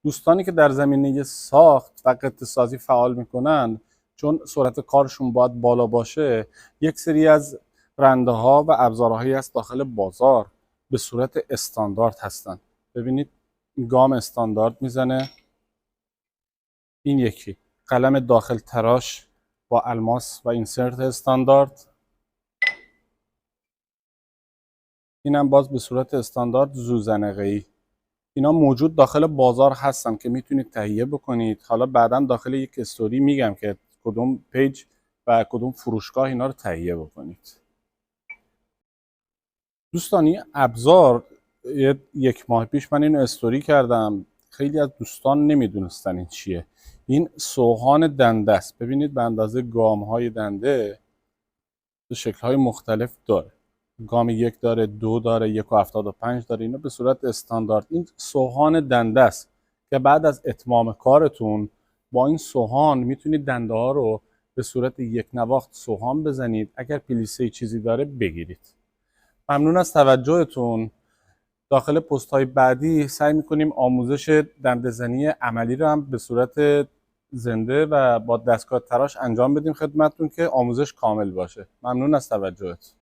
دوستانی که در زمینه ساخت و قطعه سازی فعال میکنن، چون سرعت کارشون باید بالا باشه، یک سری از رنده ها و ابزارهایی هست داخل بازار به صورت استاندارد هستن. ببینید گام استاندارد میزنه، این یکی قلم داخل تراش با الماس و اینسرت استاندارد، اینم باز به صورت استاندارد زوزنقه‌ای. اینا موجود داخل بازار هستن که میتونید تهیه بکنید. حالا بعدا داخل یک استوری میگم که کدوم پیج و کدوم فروشگاه اینا رو تهیه بکنید. دوستان این ابزار یک ماه پیش من اینو استوری کردم، خیلی از دوستان نمیدونستن این چیه. این سوهان دنده است. ببینید به اندازه گام های دنده به شکل های مختلف داره. گام 1 داره، 2 داره، 1.75 داره. اینا به صورت استاندارد. این سوهان دنده است که بعد از اتمام کارتون با این سوهان میتونید دنده ها رو به صورت یک نواخت سوهان بزنید. اگر پلیسه چیزی داره بگیرید. ممنون از توجهتون. داخل پست های بعدی سعی میکنیم آموزش دنده‌زنی عملی رو هم به صورت زنده و با دستگاه تراش انجام بدیم خدمتتون که آموزش کامل باشه. ممنون از توجهتون.